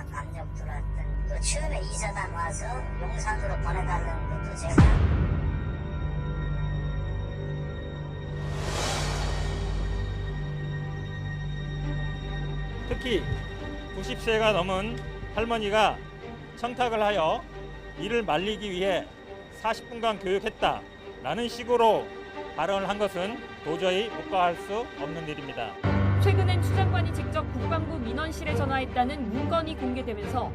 다 강력 들어왔던 또 처음에 이사단 와서 용산으로 보내달라는 것도 제가 특히 90세가 넘은 할머니가 청탁을 하여 이를 말리기 위해 40분간 교육했다라는 식으로 발언을 한 것은 도저히 묵과할 수 없는 일입니다. 최근엔 추 장관이 직접 국방부 민원실에 전화했다는 문건이 공개되면서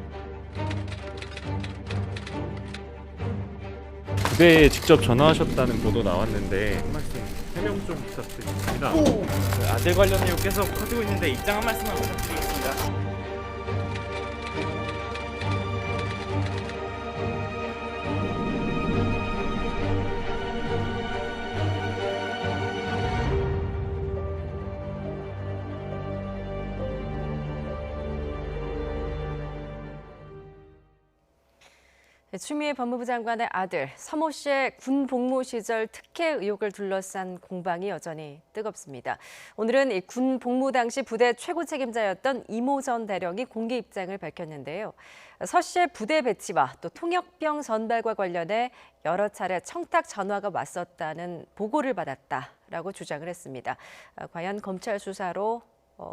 부대에 직접 전화하셨다는 보도 나왔는데 한 말씀 해명 좀 부탁드리겠습니다. 아들 관련 내용 계속 커지고 있는데 입장 한 말씀만 부탁드리겠습니다. 추미애 법무부 장관의 아들 서모 씨의 군 복무 시절 특혜 의혹을 둘러싼 공방이 여전히 뜨겁습니다. 오늘은 이 군 복무 당시 부대 최고 책임자였던 이모 전 대령이 공개 입장을 밝혔는데요. 서 씨의 부대 배치와 또 통역병 선발과 관련해 여러 차례 청탁 전화가 왔었다는 보고를 받았다라고 주장을 했습니다. 과연 검찰 수사로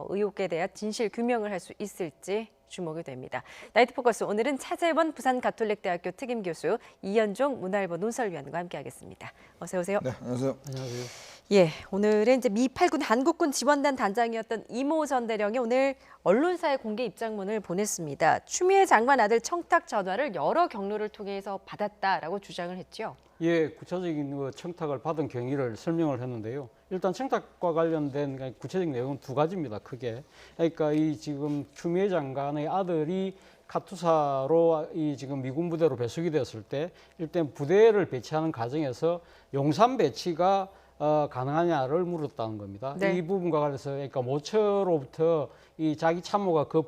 의혹에 대한 진실 규명을 할 수 있을지 주목이 됩니다. 나이트 포커스 오늘은 차재원 부산가톨릭대학교 특임교수 이현종 문화일보 논설위원과 함께하겠습니다. 어서 오세요. 네, 안녕하세요. 안녕하세요. 예, 오늘은 이제 미 8군 한국군 지원단 단장이었던 이모 전 대령이 오늘 언론사에 공개 입장문을 보냈습니다. 추미애 장관 아들 청탁 전화를 여러 경로를 통해서 받았다라고 주장을 했죠. 예, 구체적인 청탁을 받은 경위를 설명을 했는데요. 일단 청탁과 관련된 구체적인 내용은 두 가지입니다. 크게. 그러니까 이 지금 추미애 장관의 아들이 카투사로 이 지금 미군 부대로 배속이 되었을 때 일단 부대를 배치하는 과정에서 용산 배치가 가능하냐를 물었다는 겁니다. 네. 이 부분과 관련해서 그러니까 모처로부터 이 자기 참모가 그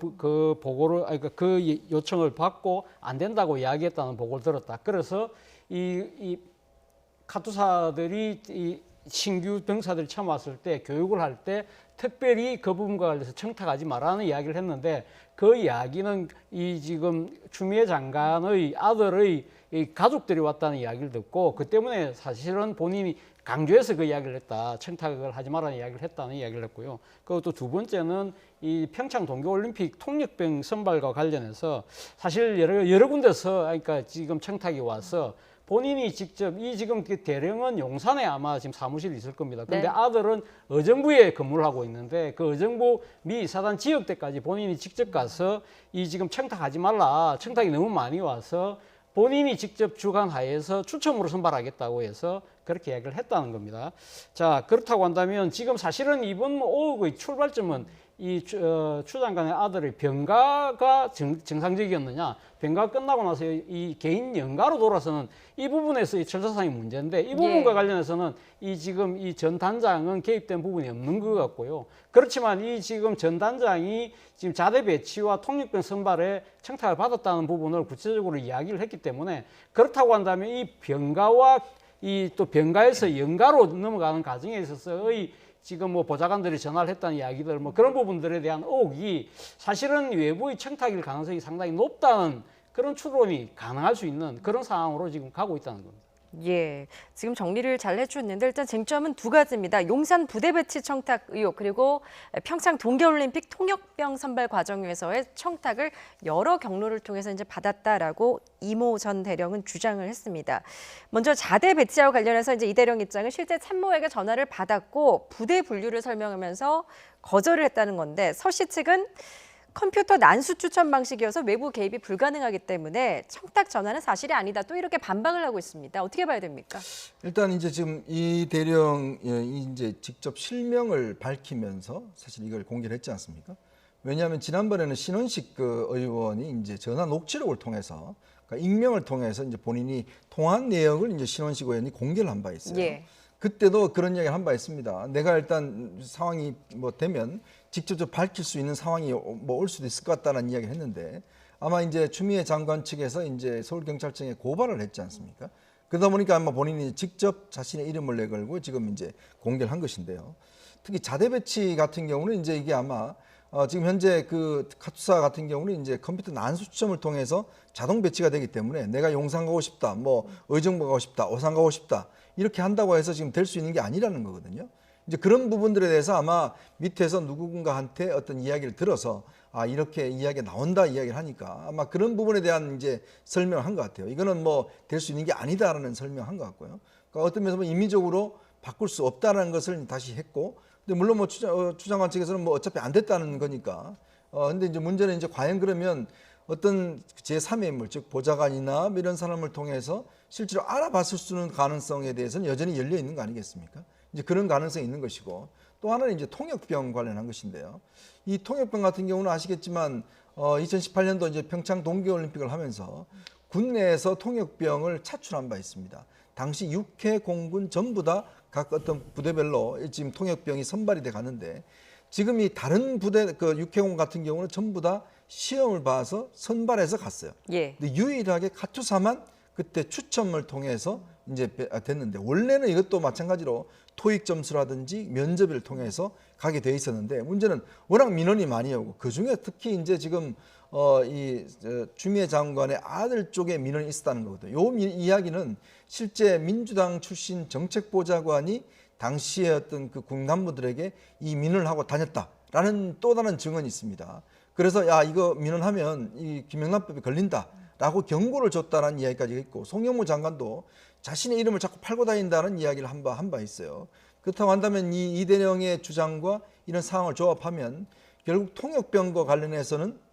보고를 그러니까 그 요청을 받고 안 된다고 이야기했다는 보고를 들었다. 그래서 이 카투사들이 이 신규 병사들이 처음 왔을 때 교육을 할 때 특별히 그 부분과 관련해서 청탁하지 말라는 이야기를 했는데 그 이야기는 이 지금 추미애 장관의 아들의 이 가족들이 왔다는 이야기를 듣고 그 때문에 사실은 본인이 강조해서 그 이야기를 했다. 청탁을 하지 말라는 이야기를 했다는 이야기를 했고요. 그리고 또 두 번째는 이 평창 동계올림픽 통역병 선발과 관련해서 사실 여러 군데서 그러니까 지금 청탁이 와서 본인이 직접 이 지금 그 대령은 용산에 아마 지금 사무실이 있을 겁니다. 그런데 네. 아들은 의정부에 근무를 하고 있는데 그 의정부 미 이사단 지역대까지 본인이 직접 가서 이 지금 청탁하지 말라. 청탁이 너무 많이 와서 본인이 직접 주관하에서 추첨으로 선발하겠다고 해서 그렇게 이야기를 했다는 겁니다. 자, 그렇다고 한다면 지금 사실은 이번 오후의 출발점은 이 추 장관의 아들의 병가가 정상적이었느냐, 병가 끝나고 나서 이 개인 연가로 돌아서는 이 부분에서 이 절차상의 문제인데 이 부분과 관련해서는 이 지금 이 전 단장은 개입된 부분이 없는 것 같고요. 그렇지만 이 지금 전 단장이 지금 자대 배치와 통역병 선발에 청탁을 받았다는 부분을 구체적으로 이야기를 했기 때문에 그렇다고 한다면 이 병가와 이 또 병가에서 연가로 넘어가는 과정에 있어서의 지금 뭐 보좌관들이 전화를 했다는 이야기들 뭐 그런 부분들에 대한 의혹이 사실은 외부의 청탁일 가능성이 상당히 높다는 그런 추론이 가능할 수 있는 그런 상황으로 지금 가고 있다는 겁니다. 예, 지금 정리를 잘 해주셨는데 일단 쟁점은 두 가지입니다. 용산 부대 배치 청탁 의혹 그리고 평창 동계올림픽 통역병 선발 과정에서의 청탁을 여러 경로를 통해서 이제 받았다라고 이모 전 대령은 주장을 했습니다. 먼저 자대 배치와 관련해서 이제 이 대령 입장은 실제 참모에게 전화를 받았고 부대 분류를 설명하면서 거절을 했다는 건데 서 씨 측은 컴퓨터 난수 추천 방식이어서 외부 개입이 불가능하기 때문에 청탁 전화는 사실이 아니다. 또 이렇게 반박을 하고 있습니다. 어떻게 봐야 됩니까? 일단 이제 지금 이 대령이 이제 직접 실명을 밝히면서 사실 이걸 공개를 했지 않습니까? 왜냐하면 지난번에는 신원식 그 의원이 이제 전화 녹취록을 통해서 그러니까 익명을 통해서 이제 본인이 통화한 내역을 이제 신원식 의원이 공개를 한 바 있어요. 예. 그때도 그런 이야기를 한 바 있습니다. 내가 일단 상황이 뭐 되면 직접적으로 밝힐 수 있는 상황이 뭐 올 수도 있을 것 같다는 이야기를 했는데 아마 이제 추미애 장관 측에서 이제 서울경찰청에 고발을 했지 않습니까? 그러다 보니까 아마 본인이 직접 자신의 이름을 내걸고 지금 이제 공개를 한 것인데요. 특히 자대 배치 같은 경우는 이제 이게 아마 지금 현재 그 카투사 같은 경우는 이제 컴퓨터 난수 추첨을 통해서 자동 배치가 되기 때문에 내가 용산 가고 싶다, 뭐 의정부 가고 싶다, 오산 가고 싶다 이렇게 한다고 해서 지금 될 수 있는 게 아니라는 거거든요. 이제 그런 부분들에 대해서 아마 밑에서 누군가한테 어떤 이야기를 들어서 이렇게 이야기가 나온다 이야기를 하니까 아마 그런 부분에 대한 이제 설명을 한 것 같아요. 이거는 뭐 될 수 있는 게 아니다라는 설명을 한 것 같고요. 그러니까 어떤 면에서 임의적으로 바꿀 수 없다라는 것을 다시 했고, 근데 물론 뭐 추장관 측에서는 뭐 어차피 안 됐다는 거니까. 근데 이제 문제는 이제 과연 그러면 어떤 제3의 인물, 즉 보좌관이나 이런 사람을 통해서 실제로 알아봤을 수 있는 가능성에 대해서는 여전히 열려 있는 거 아니겠습니까? 이제 그런 가능성이 있는 것이고, 또 하나는 이제 통역병 관련한 것인데요. 이 통역병 같은 경우는 아시겠지만 2018년도 이제 평창 동계올림픽을 하면서 국내에서 통역병을 차출한 바 있습니다. 당시 6회 공군 전부 다 각 어떤 부대별로 지금 통역병이 선발이 돼 가는데, 지금 이 다른 부대 그 6회공 같은 경우는 전부 다 시험을 봐서 선발해서 갔어요. 예. 근데 유일하게 카투사만 그때 추첨을 통해서 이제 됐는데, 원래는 이것도 마찬가지로 토익 점수라든지 면접을 통해서 가게 돼 있었는데, 문제는 워낙 민원이 많이 오고 그 중에 특히 이제 지금 추미애 장관의 아들 쪽에 민원이 있었다는 거거든요. 요 이야기는 실제 민주당 출신 정책보좌관이 당시에 어떤 그 군간부들에게 이 민원을 하고 다녔다라는 또 다른 증언이 있습니다. 그래서 이거 민원하면 이 김영란법에 걸린다라고 경고를 줬다라는 이야기까지 있고, 송영무 장관도 자신의 이름을 자꾸 팔고 다닌다는 이야기를 한 바 있어요. 그렇다고 한다면 이 이대령의 주장과 이런 상황을 조합하면 결국 통역병과 관련해서는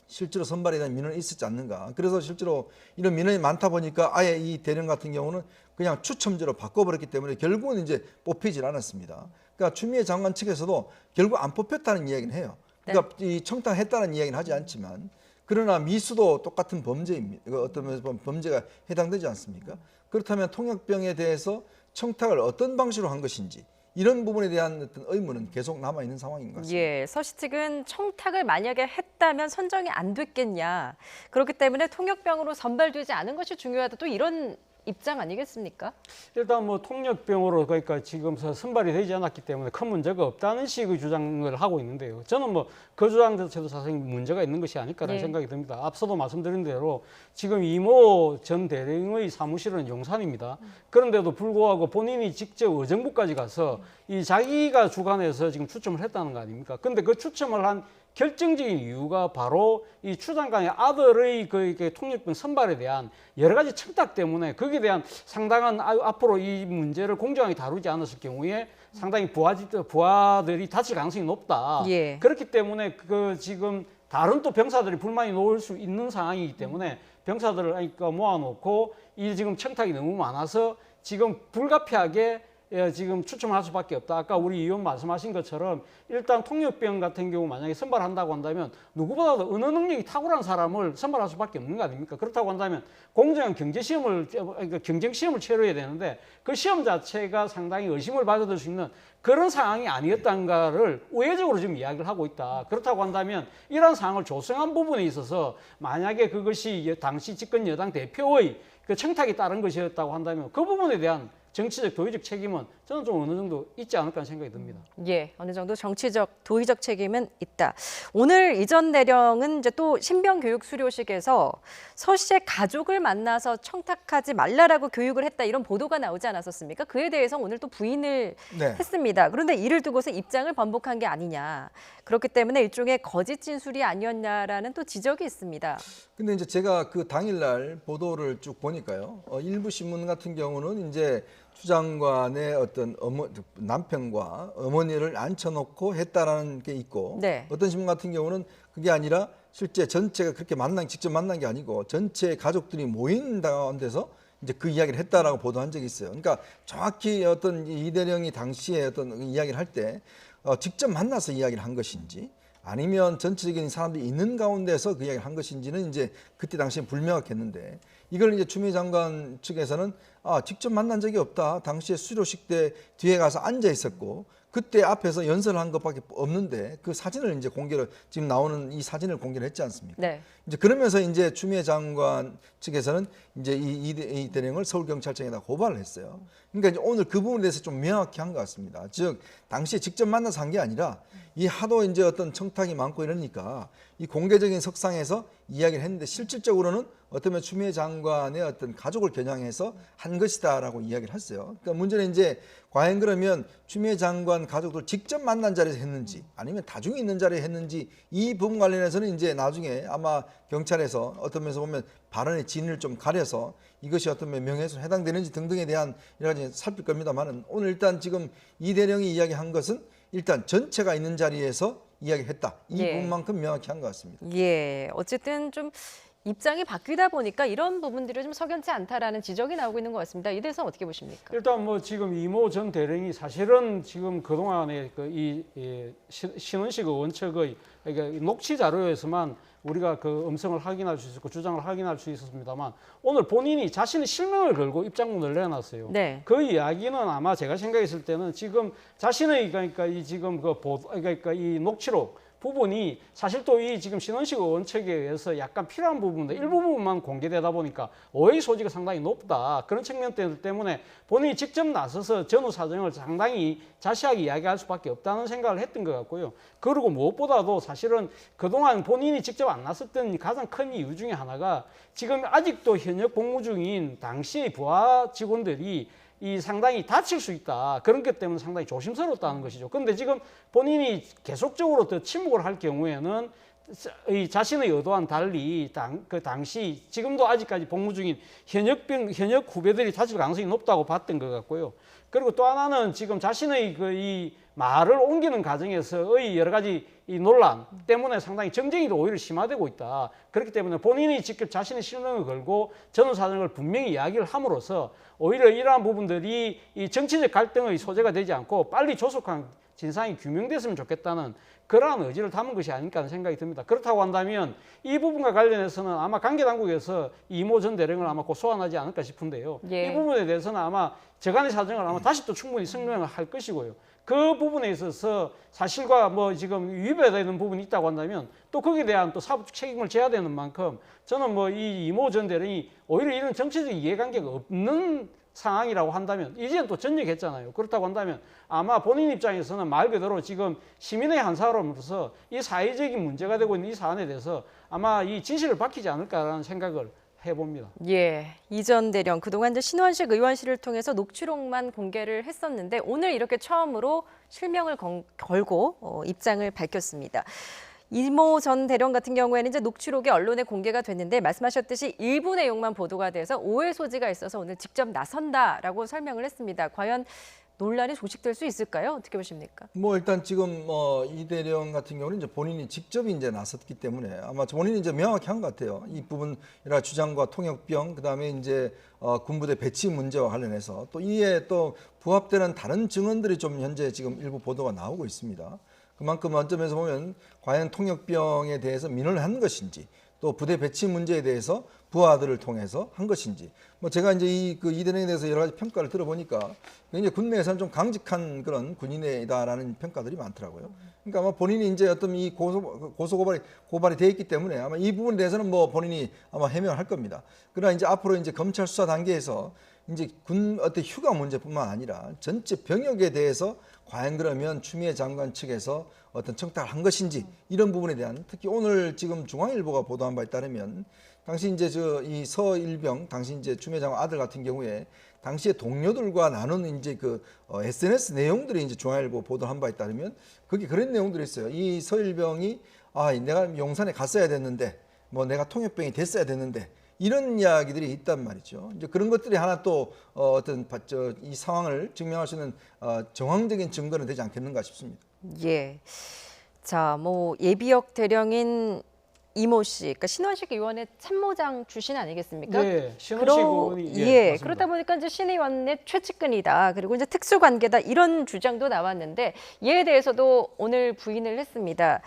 실제로 선발에 대한 민원이 있었지 않는가. 그래서 실제로 이런 민원이 많다 보니까 아예 이 대령 같은 경우는 그냥 추첨제로 바꿔버렸기 때문에 결국은 이제 뽑히질 않았습니다. 그러니까 추미애 장관 측에서도 결국 안 뽑혔다는 이야기는 해요. 그러니까 이 청탁했다는 이야기는 하지 않지만, 그러나 미수도 똑같은 범죄입니다. 어떤 면에서 보면 범죄가 해당되지 않습니까? 그렇다면 통역병에 대해서 청탁을 어떤 방식으로 한 것인지, 이런 부분에 대한 어떤 의문은 계속 남아 있는 상황인 것 같습니다. 예, 서씨 측은 청탁을 만약에 했다면 선정이 안 됐겠냐. 그렇기 때문에 통역병으로 선발되지 않은 것이 중요하다. 또 이런 입장 아니겠습니까? 일단 뭐 통역병으로 그러니까 지금 선발이 되지 않았기 때문에 큰 문제가 없다는 식의 주장을 하고 있는데요. 저는 뭐 그 주장 자체도 사실 문제가 있는 것이 아닐까라는 생각이 듭니다. 앞서도 말씀드린 대로 지금 이모 전 대령의 사무실은 용산입니다. 그런데도 불구하고 본인이 직접 의정부까지 가서 이 자기가 주관해서 지금 추첨을 했다는 거 아닙니까? 근데 그 추첨을 한 결정적인 이유가 바로 이 추 장관의 아들의 그 통역병 선발에 대한 여러 가지 청탁 때문에, 거기에 대한 상당한 앞으로 이 문제를 공정하게 다루지 않았을 경우에 상당히 부하들이 다칠 가능성이 높다. 예. 그렇기 때문에 그 지금 다른 또 병사들이 불만이 놓을 수 있는 상황이기 때문에 병사들을 그러니까 모아놓고 이 지금 청탁이 너무 많아서 지금 불가피하게 지금 추첨할 수밖에 없다. 아까 우리 의원 말씀하신 것처럼 일단 통역병 같은 경우 만약에 선발한다고 한다면 누구보다도 언어 능력이 탁월한 사람을 선발할 수밖에 없는 거 아닙니까? 그렇다고 한다면 공정한 그러니까 경쟁 시험을 치러야 되는데 그 시험 자체가 상당히 의심을 받아들 수 있는 그런 상황이 아니었던가를 우회적으로 지금 이야기를 하고 있다. 그렇다고 한다면 이러한 상황을 조성한 부분에 있어서 만약에 그것이 당시 집권 여당 대표의 그 청탁이 따른 것이었다고 한다면 그 부분에 대한 정치적 도의적 책임은 저는 좀 어느 정도 있지 않을까 하는 생각이 듭니다. 예, 어느 정도 정치적 도의적 책임은 있다. 오늘 이전 대령은 이제 또 신병 교육 수료식에서 서 씨의 가족을 만나서 청탁하지 말라라고 교육을 했다, 이런 보도가 나오지 않았었습니까? 그에 대해서 오늘 또 부인을 했습니다. 그런데 이를 두고서 입장을 번복한 게 아니냐. 그렇기 때문에 일종의 거짓 진술이 아니었냐라는 또 지적이 있습니다. 근데 이제 제가 그 당일날 보도를 쭉 보니까요. 일부 신문 같은 경우는 이제 추 장관의 어떤 남편과 어머니를 앉혀놓고 했다라는 게 있고, 네. 어떤 신문 같은 경우는 그게 아니라 실제 전체가 그렇게 직접 만난 게 아니고 전체 가족들이 모인 가운데서 이제 그 이야기를 했다라고 보도한 적이 있어요. 그러니까 정확히 어떤 이대령이 당시에 어떤 이야기를 할 때 직접 만나서 이야기를 한 것인지, 아니면 전체적인 사람들이 있는 가운데서 그 이야기를 한 것인지는 이제 그때 당시에 불명확했는데, 이걸 이제 추미애 장관 측에서는 직접 만난 적이 없다. 당시에 수료식 때 뒤에 가서 앉아 있었고 그때 앞에서 연설을 한 것밖에 없는데, 그 사진을 이제 지금 나오는 이 사진을 공개를 했지 않습니까? 네. 이제 그러면서 이제 추미애 장관 측에서는 이제 이 대령을 서울경찰청에다 고발을 했어요. 그러니까 이제 오늘 그 부분에 대해서 좀 명확히 한 것 같습니다. 즉 당시에 직접 만나서 한 게 아니라 이 하도 이제 어떤 청탁이 많고 이러니까 이 공개적인 석상에서 이야기를 했는데 실질적으로는 어쩌면 추미애 장관의 어떤 가족을 겨냥해서 한 것이다라고 이야기를 했어요. 그러니까 문제는 이제 과연 그러면 추미애 장관 가족들 직접 만난 자리에서 했는지 아니면 다중이 있는 자리에 했는지 이 부분 관련해서는 이제 나중에 아마 경찰에서 어떤 면에서 보면 발언의 진위를 좀 가려서 이것이 어떤 명예훼손에 해당되는지 등등에 대한 여러 가지 살필 겁니다만은 오늘 일단 지금 이 대령이 이야기한 것은 일단 전체가 있는 자리에서 이야기했다. 이 예. 부분만큼 명확히 한 것 같습니다. 예, 어쨌든 좀 입장이 바뀌다 보니까 이런 부분들이 좀 석연치 않다라는 지적이 나오고 있는 것 같습니다. 이 대해서 어떻게 보십니까? 일단 뭐 지금 이모 전 대령이 사실은 지금 그동안에 신원식 의원 측의 그러니까 녹취 자료에서만 우리가 그 음성을 확인할 수 있었고 주장을 확인할 수 있었습니다만 오늘 본인이 자신의 실명을 걸고 입장문을 내놨어요. 네. 그 이야기는 아마 제가 생각했을 때는 지금 자신의 그러니까 이 지금 그러니까 이 녹취록 부분이 사실 또 이 지금 신원식 의원 측에 의해서 약간 필요한 부분인데 일부분만 공개되다 보니까 오해의 소지가 상당히 높다. 그런 측면 때문에 본인이 직접 나서서 전후 사정을 상당히 자세하게 이야기할 수밖에 없다는 생각을 했던 것 같고요. 그리고 무엇보다도 사실은 그동안 본인이 직접 안 나섰던 가장 큰 이유 중에 하나가 지금 아직도 현역 복무 중인 당시의 부하 직원들이 이 상당히 다칠 수 있다. 그런 것 때문에 상당히 조심스러웠다는 것이죠. 그런데 지금 본인이 계속적으로 더 침묵을 할 경우에는 이 자신의 의도와는 달리 그 당시 지금도 아직까지 복무 중인 현역 후배들이 다칠 가능성이 높다고 봤던 것 같고요. 그리고 또 하나는 지금 자신의 이 말을 옮기는 과정에서의 여러 가지 이 논란 때문에 상당히 정쟁이 오히려 심화되고 있다. 그렇기 때문에 본인이 직접 자신의 실명을 걸고 전후 사정을 분명히 이야기를 함으로써 오히려 이러한 부분들이 이 정치적 갈등의 소재가 되지 않고 빨리 조속한 진상이 규명됐으면 좋겠다는 그러한 의지를 담은 것이 아닐까 하는 생각이 듭니다. 그렇다고 한다면 이 부분과 관련해서는 아마 관계당국에서 이모 전 대령을 아마 고소하지 않을까 싶은데요. 예. 이 부분에 대해서는 아마 저간의 사정을 아마 다시 또 충분히 설명을 할 것이고요. 그 부분에 있어서 사실과 뭐 지금 위배되는 부분이 있다고 한다면 또 거기에 대한 또 사법 책임을 져야 되는 만큼 저는 뭐 이 이모 전 대령이 오히려 이런 정치적 이해관계가 없는 상황이라고 한다면 이제는 또 전역했잖아요. 그렇다고 한다면 아마 본인 입장에서는 말 그대로 지금 시민의 한 사람으로서 이 사회적인 문제가 되고 있는 이 사안에 대해서 아마 이 진실을 밝히지 않을까라는 생각을 해봅니다. 예, 이 전 대령 그동안 이제 신원식 의원실을 통해서 녹취록만 공개를 했었는데 오늘 이렇게 처음으로 실명을 걸고 입장을 밝혔습니다. 이모 전 대령 같은 경우에는 이제 녹취록이 언론에 공개가 됐는데 말씀하셨듯이 일부 내용만 보도가 돼서 오해 소지가 있어서 오늘 직접 나선다라고 설명을 했습니다. 과연 논란이 조식될 수 있을까요? 어떻게 보십니까? 뭐 일단 지금 이 대령 같은 경우는 이제 본인이 직접 이제 나섰기 때문에 아마 본인이 이제 명확히 한 것 같아요. 이 부분 여러 주장과 통역병 그다음에 이제 군부대 배치 문제와 관련해서 또 이에 또 부합되는 다른 증언들이 좀 현재 지금 일부 보도가 나오고 있습니다. 그만큼 원점에서 보면 과연 통역병에 대해서 민원을 한 것인지 또 부대 배치 문제에 대해서 부하들을 통해서 한 것인지 뭐 제가 이제 이 대령에 대해서 여러 가지 평가를 들어보니까 굉장히 군내에서는 좀 강직한 그런 군인이다라는 평가들이 많더라고요. 그러니까 아마 본인이 이제 어떤 이 고발이 돼 있기 때문에 아마 이 부분에 대해서는 뭐 본인이 아마 해명을 할 겁니다. 그러나 이제 앞으로 이제 검찰 수사 단계에서 이제 군 어떤 휴가 문제뿐만 아니라 전체 병역에 대해서 과연 그러면 추미애 장관 측에서 어떤 청탁을 한 것인지 이런 부분에 대한 특히 오늘 지금 중앙일보가 보도한 바에 따르면 당시 이제 이 서일병 당시 이제 추미애 장관 아들 같은 경우에 당시에 동료들과 나눈 이제 SNS 내용들이 이제 중앙일보 보도한 바에 따르면 거기 그런 내용들이 있어요. 이 서일병이 내가 용산에 갔어야 됐는데 뭐 내가 통역병이 됐어야 됐는데 이런 이야기들이 있단 말이죠. 이제 그런 것들이 하나 또 어떤 이 상황을 증명할 수 있는 정황적인 증거는 되지 않겠는가 싶습니다. 예. 자, 뭐 예비역 대령인 이모 씨, 그러니까 신원식 의원의 참모장 출신 아니겠습니까? 네, 신원식 의원이 맞습니다. 그러다 보니까 이제 신 의원의 최측근이다, 그리고 이제 특수관계다 이런 주장도 나왔는데 이에 대해서도 오늘 부인을 했습니다.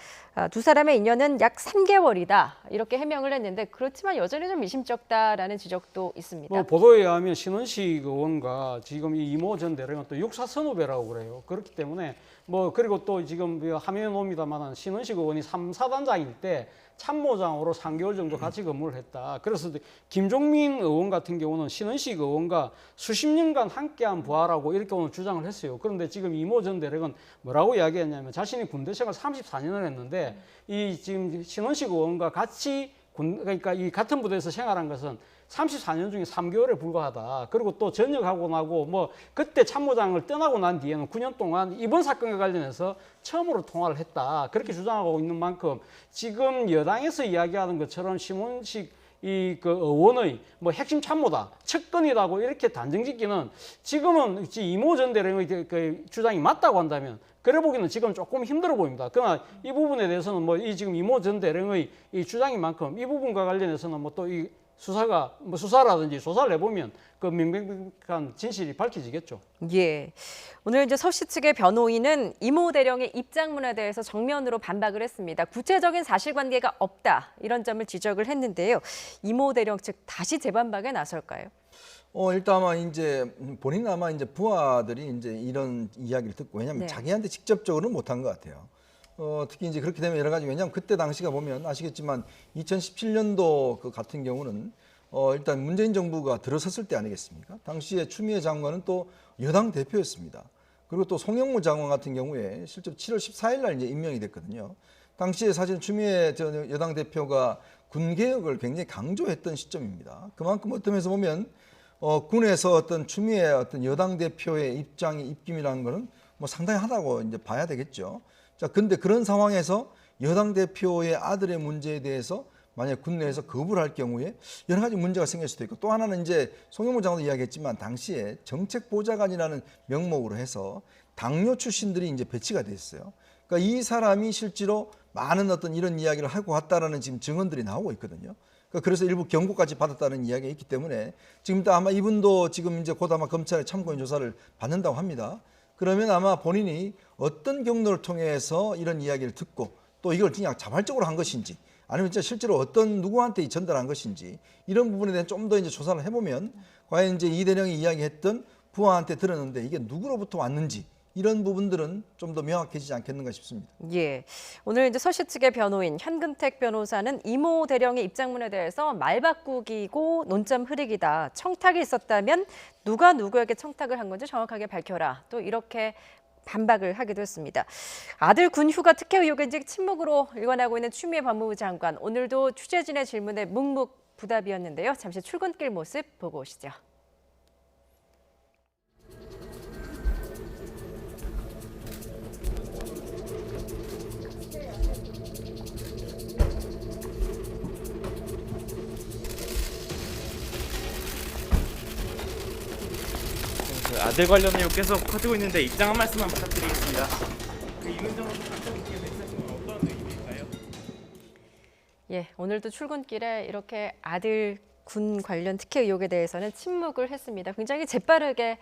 두 사람의 인연은 약 3개월이다 이렇게 해명을 했는데 그렇지만 여전히 좀 미심쩍다라는 지적도 있습니다. 뭐 보도에 의하면 신원식 의원과 지금 이 이모 전 대령은 또 육사 선후배라고 그래요. 그렇기 때문에 뭐 그리고 또 지금 화면에 놉니다만 신원식 의원이 3사단장일 때 참모장으로 3개월 정도 같이 근무를 했다. 그래서 김종민 의원 같은 경우는 신원식 의원과 수십 년간 함께한 부하라고 이렇게 오늘 주장을 했어요. 그런데 지금 이모 전 대령은 뭐라고 이야기했냐면 자신이 군대 생활 34년을 했는데 이 지금 신원식 의원과 같이 그러니까 이 같은 부대에서 생활한 것은 34년 중에 3개월에 불과하다. 그리고 또 전역하고 나고 뭐 그때 참모장을 떠나고 난 뒤에는 9년 동안 이번 사건과 관련해서 처음으로 통화를 했다. 그렇게 주장하고 있는 만큼 지금 여당에서 이야기하는 것처럼 신원식 그 의원의 뭐 핵심 참모다, 측근이라고 이렇게 단정짓기는 지금은 이모 전 대령의 그 주장이 맞다고 한다면 그래 보기는 지금 조금 힘들어 보입니다. 그러나 이 부분에 대해서는 뭐 이 지금 이모 전 대령의 이 주장인 만큼 이 부분과 관련해서는 뭐 또 이 수사가 뭐 수사라든지 조사를 해보면 그 명백한 진실이 밝혀지겠죠. 예. 오늘 이제 서씨 측의 변호인은 이모 대령의 입장문에 대해서 정면으로 반박을 했습니다. 구체적인 사실관계가 없다 이런 점을 지적을 했는데요. 이모 대령 측 다시 재반박에 나설까요? 일단 아마 이제 본인 아마 이제 부하들이 이제 이런 이야기를 듣고 왜냐하면 네. 자기한테 직접적으로는 못한 것 같아요. 특히 이제 그렇게 되면 여러 가지 왜냐하면 그때 당시가 보면 아시겠지만 2017년도 그 같은 경우는 일단 문재인 정부가 들어섰을 때 아니겠습니까? 당시에 추미애 장관은 또 여당 대표였습니다. 그리고 또 송영무 장관 같은 경우에 실제로 7월 14일 날 이제 임명이 됐거든요. 당시에 사실 추미애 여당 대표가 군 개혁을 굉장히 강조했던 시점입니다. 그만큼 어떤 면에서 보면 군에서 어떤 추미애 어떤 여당 대표의 입김이라는 거는 뭐 상당하다고 이제 봐야 되겠죠. 자, 근데 그런 상황에서 여당 대표의 아들의 문제에 대해서 만약 군 내에서 거부를 할 경우에 여러 가지 문제가 생길 수도 있고 또 하나는 이제 송영무 장관도 이야기했지만 당시에 정책보좌관이라는 명목으로 해서 당뇨 출신들이 이제 배치가 됐어요. 그러니까 이 사람이 실제로 많은 어떤 이런 이야기를 하고 왔다라는 지금 증언들이 나오고 있거든요. 그래서 일부 경고까지 받았다는 이야기가 있기 때문에 지금 아마 이분도 지금 이제 곧 아마 검찰의 참고인 조사를 받는다고 합니다. 그러면 아마 본인이 어떤 경로를 통해서 이런 이야기를 듣고 또 이걸 그냥 자발적으로 한 것인지 아니면 진짜 실제로 어떤 누구한테 전달한 것인지 이런 부분에 대한 좀 더 이제 조사를 해보면 과연 이제 이 대령이 이야기했던 부하한테 들었는데 이게 누구로부터 왔는지 이런 부분들은 좀 더 명확해지지 않겠는가 싶습니다. 예. 오늘 이제 서씨 측의 변호인 현근택 변호사는 이모 대령의 입장문에 대해서 말바꾸기고 논점 흐리기다. 청탁이 있었다면 누가 누구에게 청탁을 한 건지 정확하게 밝혀라. 또 이렇게 반박을 하기도 했습니다. 아들 군 휴가 특혜 의혹에 이제 침묵으로 일관하고 있는 추미애 법무부 장관. 오늘도 취재진의 질문에 묵묵부답이었는데요. 잠시 출근길 모습 보고 오시죠. 아들 관련 의혹 계속 커지고 있는데 입장 한 말씀만 부탁드리겠습니다. 이문정 선수께 메시지는 어떤 의미일까요? 예, 오늘도 출근길에 이렇게 아들 군 관련 특혜 의혹에 대해서는 침묵을 했습니다. 굉장히 재빠르게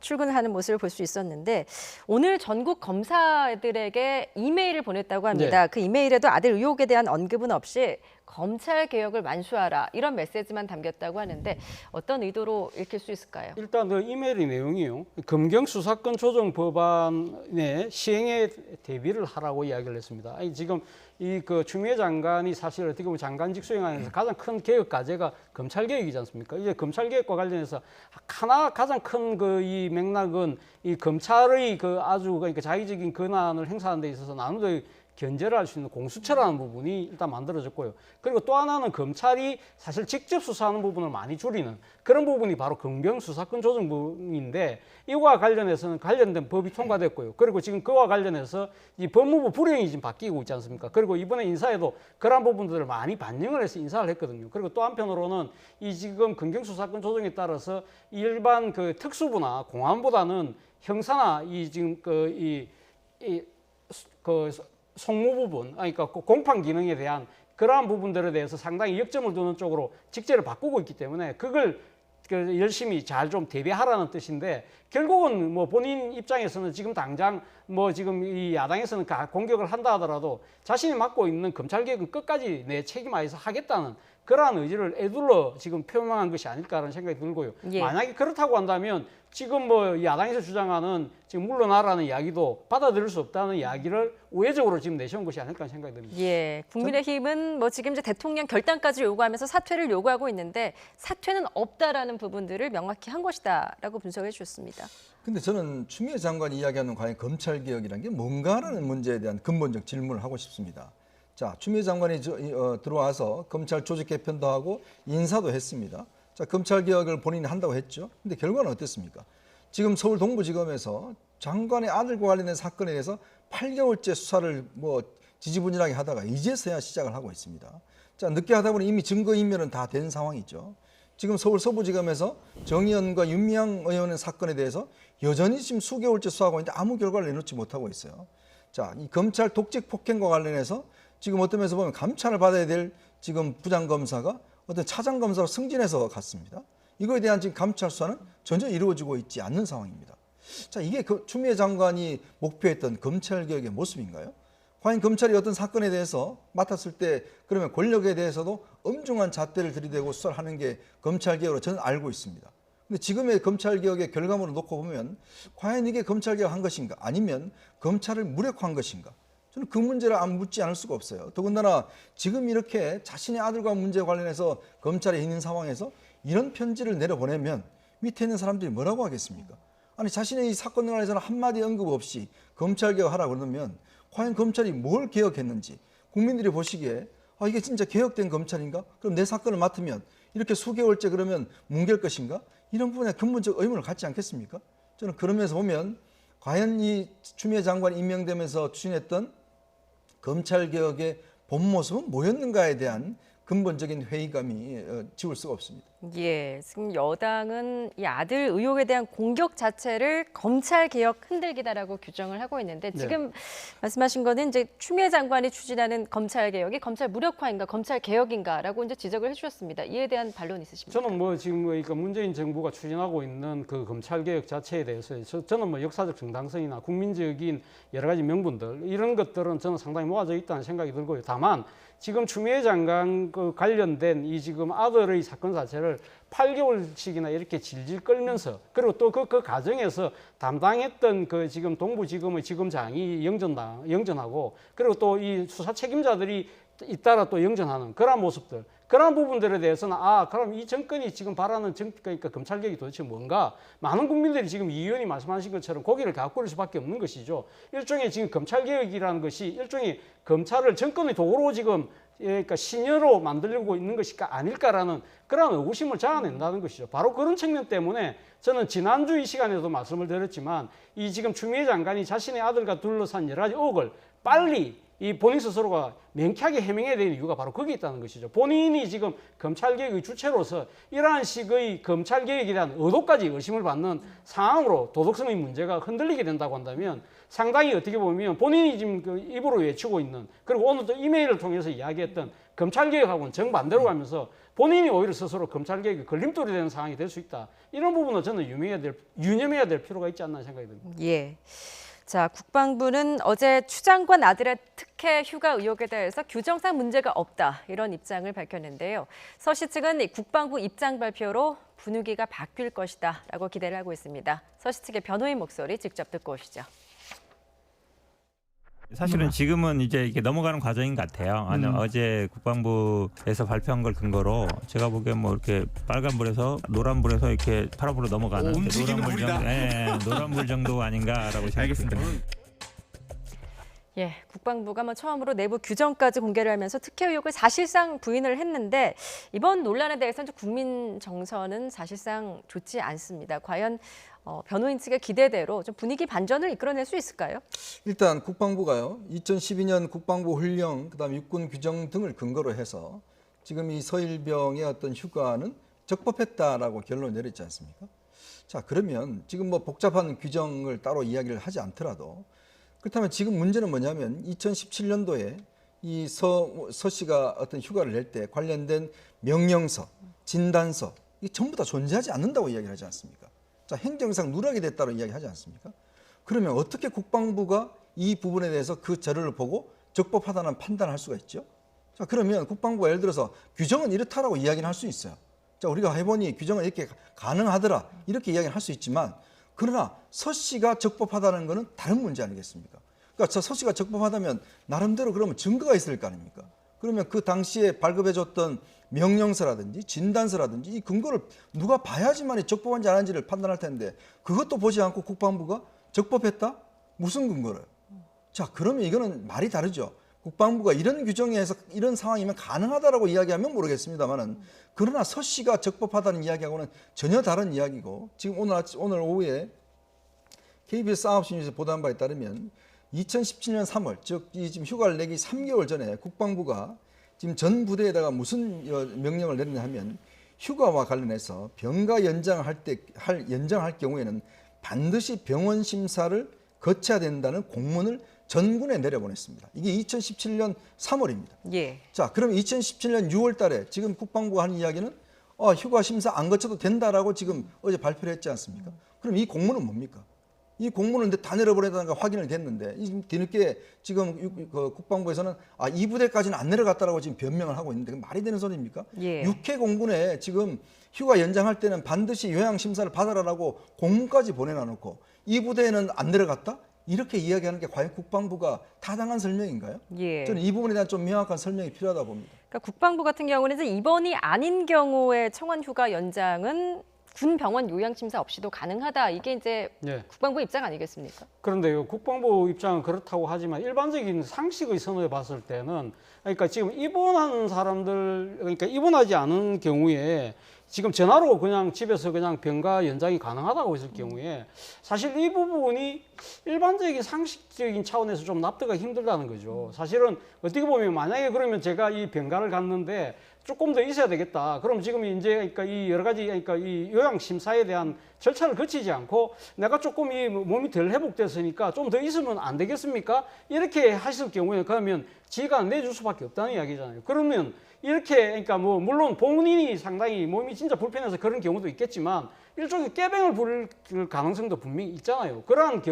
출근하는 모습을 볼 수 있었는데 오늘 전국 검사들에게 이메일을 보냈다고 합니다. 네. 그 이메일에도 아들 의혹에 대한 언급은 없이 검찰 개혁을 만수하라 이런 메시지만 담겼다고 하는데 어떤 의도로 읽힐 수 있을까요? 일단 그 이메일의 내용이요. 검경 수사권 조정 법안의 시행에 대비를 하라고 이야기를 했습니다. 아니 지금 이 그 추미애 장관이 사실 어떻게 보면 장관직 수행하면서 가장 큰 개혁 과제가 검찰 개혁이지 않습니까? 이제 검찰 개혁과 관련해서 하나 가장 큰 그 이 맥락은 이 검찰의 그 아주 그러니까 자의적인 권한을 행사하는 데 있어서 나누도 견제를 할 수 있는 공수처라는 부분이 일단 만들어졌고요. 그리고 또 하나는 검찰이 사실 직접 수사하는 부분을 많이 줄이는 그런 부분이 바로 검경 수사권 조정 부분인데 이와 관련해서는 관련된 법이 통과됐고요. 그리고 지금 그와 관련해서 이 법무부 부령이 지금 바뀌고 있지 않습니까? 그리고 이번에 인사에도 그런 부분들을 많이 반영을 해서 인사를 했거든요. 그리고 또 한편으로는 이 지금 검경 수사권 조정에 따라서 일반 그 특수부나 공안보다는 형사나 이 지금 송무 부분, 그러니까 공판 기능에 대한 그러한 부분들에 대해서 상당히 역점을 두는 쪽으로 직제를 바꾸고 있기 때문에 그걸 열심히 잘 좀 대비하라는 뜻인데 결국은 뭐 본인 입장에서는 지금 당장 뭐 지금 이 야당에서는 공격을 한다 하더라도 자신이 맡고 있는 검찰 개혁은 끝까지 내 책임하에서 하겠다는 그러한 의지를 애둘러 지금 표명한 것이 아닐까라는 생각이 들고요. 예. 만약에 그렇다고 한다면 지금 뭐 야당에서 주장하는 지금 물러나라는 이야기도 받아들일 수 없다는 이야기를 우회적으로 지금 내세운 것이 아닐까 하는 생각이 듭니다. 예, 국민의힘은 뭐 지금 이제 대통령 결단까지 요구하면서 사퇴를 요구하고 있는데 사퇴는 없다라는 부분들을 명확히 한 것이다라고 분석해 주셨습니다. 근데 저는 추미애 장관이 이야기하는 과연 검찰 개혁이라는 게 뭔가라는 문제에 대한 근본적 질문을 하고 싶습니다. 자, 추미애 장관이 들어와서 검찰 조직 개편도 하고 인사도 했습니다. 자, 검찰 개혁을 본인이 한다고 했죠. 근데 결과는 어땠습니까? 지금 서울 동부지검에서 장관의 아들과 관련된 사건에 대해서 8개월째 수사를 뭐 지지분열하게 하다가 이제서야 시작을 하고 있습니다. 자, 늦게 하다 보니 이미 증거인멸은 다 된 상황이죠. 지금 서울 서부지검에서 정의연과 윤미향 의원의 사건에 대해서 여전히 지금 수개월째 수사하고 있는데 아무 결과를 내놓지 못하고 있어요. 자, 이 검찰 독직 폭행과 관련해서 지금 어떤 면에서 보면 감찰을 받아야 될 지금 부장검사가 어떤 차장검사로 승진해서 갔습니다. 이거에 대한 지금 감찰 수사는 전혀 이루어지고 있지 않는 상황입니다. 자, 이게 추미애 장관이 목표했던 검찰 개혁의 모습인가요? 과연 검찰이 어떤 사건에 대해서 맡았을 때 그러면 권력에 대해서도 엄중한 잣대를 들이대고 수사를 하는 게 검찰 개혁으로 저는 알고 있습니다. 근데 지금의 검찰 개혁의 결과물을 놓고 보면 과연 이게 검찰 개혁한 것인가 아니면 검찰을 무력화한 것인가? 저는 그 문제를 안 묻지 않을 수가 없어요. 더군다나 지금 이렇게 자신의 아들과 문제에 관련해서 검찰에 있는 상황에서 이런 편지를 내려보내면 밑에 있는 사람들이 뭐라고 하겠습니까? 아니 자신의 이 사건에 관해서는 한마디 언급 없이 검찰 개혁하라 그러면 과연 검찰이 뭘 개혁했는지 국민들이 보시기에 아 이게 진짜 개혁된 검찰인가? 그럼 내 사건을 맡으면 이렇게 수개월째 그러면 뭉갤 것인가? 이런 부분에 근본적 의문을 갖지 않겠습니까? 저는 그러면서 보면 과연 이 추미애 장관이 임명되면서 추진했던 검찰개혁의 본 모습은 뭐였는가에 대한 근본적인 회의감이 지울 수가 없습니다. 예, 지금 여당은 이 아들 의혹에 대한 공격 자체를 검찰 개혁 흔들기다라고 규정을 하고 있는데 지금 말씀하신 거는 이제 추미애 장관이 추진하는 검찰 개혁이 검찰 무력화인가 검찰 개혁인가라고 이제 지적을 해주셨습니다. 이에 대한 반론 있으십니까? 저는 뭐 지금 그러니까 문재인 정부가 추진하고 있는 그 검찰 개혁 자체에 대해서 저는 뭐 역사적 정당성이나 국민적인 여러 가지 명분들 이런 것들은 저는 상당히 모아져 있다는 생각이 들고요. 다만 지금 추미애 장관 그 관련된 이 지금 아들의 사건 자체를 8개월씩이나 이렇게 질질 끌면서 그리고 또 그 과정에서 담당했던 그 지금 동부지검의 지검장이 영전하고 그리고 또 이 수사 책임자들이 잇따라 또 영전하는 그런 모습들 그런 부분들에 대해서는 아 그럼 이 정권이 지금 바라는 그러니까 검찰 개혁이 도대체 뭔가 많은 국민들이 지금 이 의원이 말씀하신 것처럼 고개를 갸웃거릴 수밖에 없는 것이죠. 일종의 지금 검찰 개혁이라는 것이 일종의 검찰을 정권의 도구로 지금 그러니까 신여로 만들려고 있는 것일까 아닐까라는 그런 의구심을 자아낸다는 것이죠. 바로 그런 측면 때문에 저는 지난주 이 시간에도 말씀을 드렸지만 이 지금 추미애 장관이 자신의 아들과 둘러싼 여러 가지 의혹을 빨리 이 본인 스스로가 명쾌하게 해명해야 되는 이유가 바로 거기에 있다는 것이죠. 본인이 지금 검찰개혁의 주체로서 이러한 식의 검찰개혁에 대한 의도까지 의심을 받는 상황으로 도덕성의 문제가 흔들리게 된다고 한다면 상당히 어떻게 보면 본인이 지금 그 입으로 외치고 있는 그리고 오늘도 이메일을 통해서 이야기했던 검찰개혁하고는 정반대로 가면서 본인이 오히려 스스로 검찰개혁에 걸림돌이 되는 상황이 될 수 있다. 이런 부분은 저는 유념해야 될 필요가 있지 않나 생각이 듭니다. 예. 자, 국방부는 어제 추 장관 아들의 특혜 휴가 의혹에 대해서 규정상 문제가 없다 이런 입장을 밝혔는데요. 서 씨 측은 국방부 입장 발표로 분위기가 바뀔 것이다라고 기대를 하고 있습니다. 서 씨 측의 변호인 목소리 직접 듣고 오시죠. 사실은 지금은 이제 이렇게 넘어가는 과정인 것 같아요. 어제 국방부에서 발표한 걸 근거로 제가 보기엔 뭐 이렇게 빨간불에서 노란불에서 이렇게 파란불로 넘어가는 움직이는 불이다. 노란불 정도 아닌가라고 생각합니다. 예, 국방부가 처음으로 내부 규정까지 공개를 하면서 특혜 의혹을 사실상 부인을 했는데 이번 논란에 대해서는 국민 정서는 사실상 좋지 않습니다. 과연 변호인 측의 기대대로 좀 분위기 반전을 이끌어낼 수 있을까요? 일단 국방부가요. 2012년 국방부 훈령, 그다음 육군 규정 등을 근거로 해서 지금 이 서일병의 어떤 휴가는 적법했다라고 결론을 내렸지 않습니까? 자, 그러면 지금 뭐 복잡한 규정을 따로 이야기를 하지 않더라도 그렇다면 지금 문제는 뭐냐면 2017년도에 이 서 씨가 어떤 휴가를 낼 때 관련된 명령서, 진단서 이게 전부 다 존재하지 않는다고 이야기를 하지 않습니까? 자, 행정상 누락이 됐다고 이야기하지 않습니까? 그러면 어떻게 국방부가 이 부분에 대해서 그 자료를 보고 적법하다는 판단을 할 수가 있죠? 자, 그러면 국방부가 예를 들어서 규정은 이렇다라고 이야기는 할 수 있어요. 자, 우리가 해보니 규정은 이렇게 가능하더라 이렇게 이야기는 할 수 있지만 그러나 서씨가 적법하다는 것은 다른 문제 아니겠습니까? 그러니까 서씨가 적법하다면 나름대로 그러면 증거가 있을 거 아닙니까? 그러면 그 당시에 발급해줬던 명령서라든지 진단서라든지 이 근거를 누가 봐야지만 적법한지 아닌지를 판단할 텐데 그것도 보지 않고 국방부가 적법했다? 무슨 근거를? 자, 그러면 이거는 말이 다르죠. 국방부가 이런 규정에서 이런 상황이면 가능하다라고 이야기하면 모르겠습니다만은 그러나 서씨가 적법하다는 이야기하고는 전혀 다른 이야기고 지금 오늘 오후에 KBS 9시 뉴스 보도한 바에 따르면 2017년 3월 즉 이 지금 휴가를 내기 3개월 전에 국방부가 지금 전 부대에다가 무슨 명령을 내렸냐 하면 휴가와 관련해서 병가 연장할 경우에는 반드시 병원 심사를 거쳐야 된다는 공문을 전군에 내려보냈습니다. 이게 2017년 3월입니다. 예. 자, 그럼 2017년 6월 달에 지금 국방부가 하는 이야기는 휴가 심사 안 거쳐도 된다라고 지금 어제 발표를 했지 않습니까? 그럼 이 공문은 뭡니까? 이 공문을 이제 다 내려보냈다는 거 확인을 됐는데 뒤늦게 지금 국방부에서는 이 부대까지는 안 내려갔다라고 지금 변명을 하고 있는데 말이 되는 소리입니까? 예. 육해 공군에 지금 휴가 연장할 때는 반드시 요양 심사를 받아라라고 공문까지 보내놔놓고 이 부대에는 안 내려갔다? 이렇게 이야기하는 게 과연 국방부가 타당한 설명인가요? 예. 저는 이 부분에 대한 좀 명확한 설명이 필요하다 봅니다. 그러니까 국방부 같은 경우는 이제 입원이 아닌 경우에 청원 휴가 연장은 군 병원 요양 심사 없이도 가능하다. 이게 이제 네. 국방부 입장 아니겠습니까? 그런데요, 국방부 입장은 그렇다고 하지만 일반적인 상식의 선을 봤을 때는 그러니까 지금 입원한 사람들, 그러니까 입원하지 않은 경우에 지금 전화로 그냥 집에서 그냥 병가 연장이 가능하다고 했을 경우에 사실 이 부분이 일반적인 상식적인 차원에서 좀 납득하기 힘들다는 거죠. 사실은 어떻게 보면 만약에 그러면 제가 이 병가를 갔는데 조금 더 있어야 되겠다. 그럼 지금 이제 그러니까 이 여러 가지 그러니까 이 요양 심사에 대한 절차를 거치지 않고 내가 조금 이 몸이 덜 회복됐으니까 좀 더 있으면 안 되겠습니까? 이렇게 하실 경우에 그러면 지가 내줄 수밖에 없다는 이야기잖아요. 그러면 이렇게 그러니까 뭐 물론 본인이 상당히 몸이 진짜 불편해서 그런 경우도 있겠지만 일종의 깨병을 부릴 가능성도 분명히 있잖아요. 그러한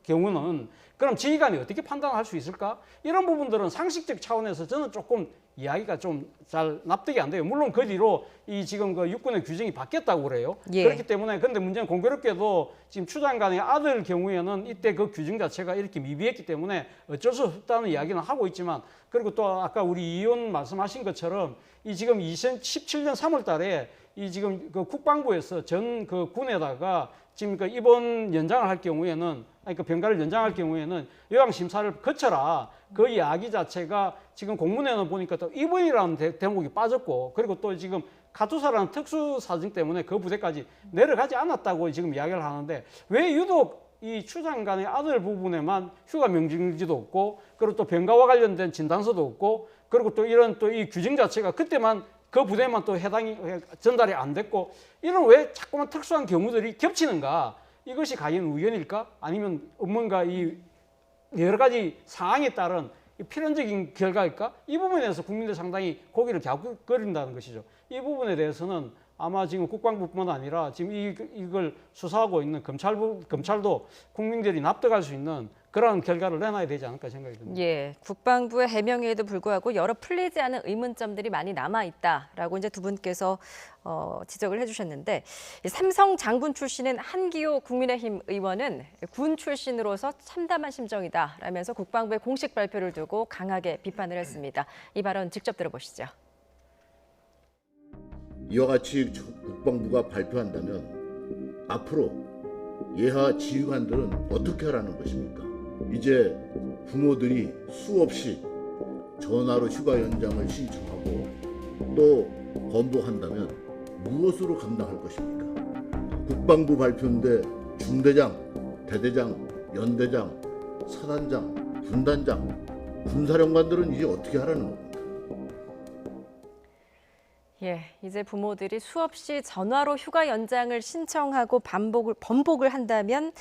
경우는 그럼 지휘관이 어떻게 판단할 수 있을까? 이런 부분들은 상식적 차원에서 저는 조금 이야기가 좀 잘 납득이 안 돼요. 물론 그 뒤로 이 지금 그 육군의 규정이 바뀌었다고 그래요. 예. 그렇기 때문에 근데 문제는 공교롭게도 지금 추장관의 아들 경우에는 이때 그 규정 자체가 이렇게 미비했기 때문에 어쩔 수 없다는 이야기는 하고 있지만 그리고 또 아까 우리 이 의원 말씀하신 것처럼 이 지금 2017년 3월 달에 이 지금 그 국방부에서 전 그 군에다가 지금 그 입원 연장을 할 경우에는 아니 그 병가를 연장할 경우에는 요양 심사를 거쳐라. 그 이야기 자체가 지금 공문에는 보니까 또 입원이라는 대목이 빠졌고 그리고 또 지금 카투사라는 특수 사정 때문에 그 부대까지 내려가지 않았다고 지금 이야기를 하는데 왜 유독 이 추장관의 아들 부분에만 휴가 명령지도 없고 그리고 또 병가와 관련된 진단서도 없고 그리고 또 이런 또 이 규정 자체가 그때만 그 부대만 또 해당이 전달이 안 됐고 이런 왜 자꾸만 특수한 경우들이 겹치는가? 이것이 과연 의견일까? 아니면 뭔가 이 여러 가지 상황에 따른 필연적인 결과일까? 이 부분에 대해서 국민들 상당히 고개를 갸웃거린다는 것이죠. 이 부분에 대해서는 아마 지금 국방부뿐만 아니라 지금 이걸 수사하고 있는 검찰도 국민들이 납득할 수 있는 그런 결과를 내놔야 되지 않을까 생각이 듭니다. 예, 국방부의 해명에도 불구하고 여러 풀리지 않은 의문점들이 많이 남아 있다라고 이제 두 분께서 지적을 해주셨는데 삼성 장군 출신인 한기호 국민의힘 의원은 군 출신으로서 참담한 심정이다라면서 국방부의 공식 발표를 두고 강하게 비판을 했습니다. 이 발언 직접 들어보시죠. 이와 같이 국방부가 발표한다면 앞으로 예하 지휘관들은 어떻게 하라는 것입니까? 이제 부모들이 수없이 전화로 휴가 연장을 신청하고 또 번복한다면 무엇으로 감당할 것입니까? 국방부 발표인데 중대장, 대대장, 연대장, 사단장, 분단장, 군사령관들은 이제 어떻게 하라는 겁니까? 예, 이제 부모들이 수없이 전화로 휴가 연장을 신청하고 번복을 한다면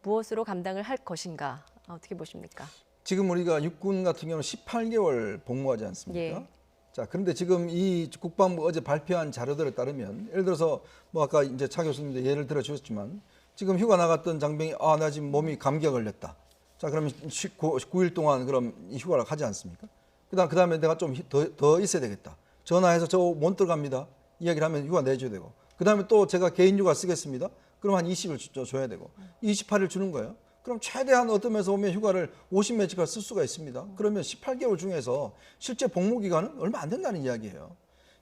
무엇으로 감당을 할 것인가? 어떻게 보십니까? 지금 우리가 육군 같은 경우는 18개월 복무하지 않습니까? 예. 자, 그런데 지금 이 국방부 어제 발표한 자료들에 따르면 예를 들어서 뭐 아까 이제 차 교수님도 예를 들어 주셨지만 지금 휴가 나갔던 장병이 나 지금 몸이 감기가 걸렸다. 자, 그러면 9일 동안 그럼 이 휴가를 하지 않습니까? 그다음에 내가 좀 더 있어야 되겠다. 전화해서 저 못 들어갑니다. 이야기를 하면 휴가 내줘야 되고. 그다음에 또 제가 개인 휴가 쓰겠습니다. 그럼 한 20일 줘야 되고. 28일 주는 거예요. 그럼 최대한 어떤 면에서 보면 휴가를 50매치가 쓸 수가 있습니다. 그러면 18개월 중에서 실제 복무 기간은 얼마 안 된다는 이야기예요.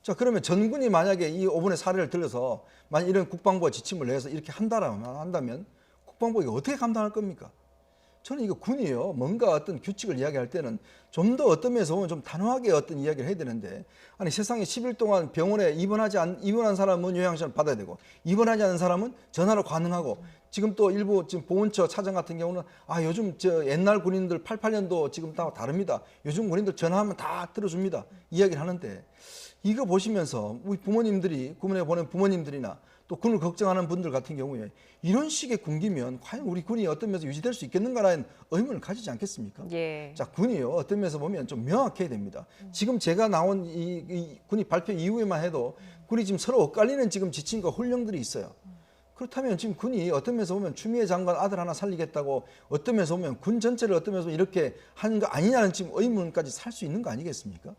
자, 그러면 전군이 만약에 이 5분의 사례를 들어서 만약 이런 국방부가 지침을 내서 이렇게 한다면 국방부가 이거 어떻게 감당할 겁니까? 저는 이거 군이요. 뭔가 어떤 규칙을 이야기할 때는 좀 더 어떤 면에서 보면 좀 단호하게 어떤 이야기를 해야 되는데, 아니 세상에 10일 동안 병원에 입원한 사람은 요양시설 받아야 되고 입원하지 않은 사람은 전화로 가능하고, 지금 또 일부 지금 보훈처 차장 같은 경우는 요즘 저 옛날 군인들 88년도 지금 다 다릅니다. 요즘 군인들 전화하면 다 들어줍니다. 이야기를 하는데, 이거 보시면서 우리 부모님들이 군에 보낸 부모님들이나 또 군을 걱정하는 분들 같은 경우에 이런 식의 군기면 과연 우리 군이 어떤 면에서 유지될 수 있겠는가라는 의문을 가지지 않겠습니까? 예. 자, 군이요. 어떤 면에서 보면 좀 명확해야 됩니다. 지금 제가 나온 이 군이 발표 이후에만 해도 군이 지금 서로 엇갈리는 지금 지침과 훈령들이 있어요. 그렇다면 지금 군이 어떤 면에서 보면 추미애 장관 아들 하나 살리겠다고 어떤 면에서 보면 군 전체를 어떤 면에서 이렇게 하는 거 아니냐는 지금 의문까지 살 수 있는 거 아니겠습니까?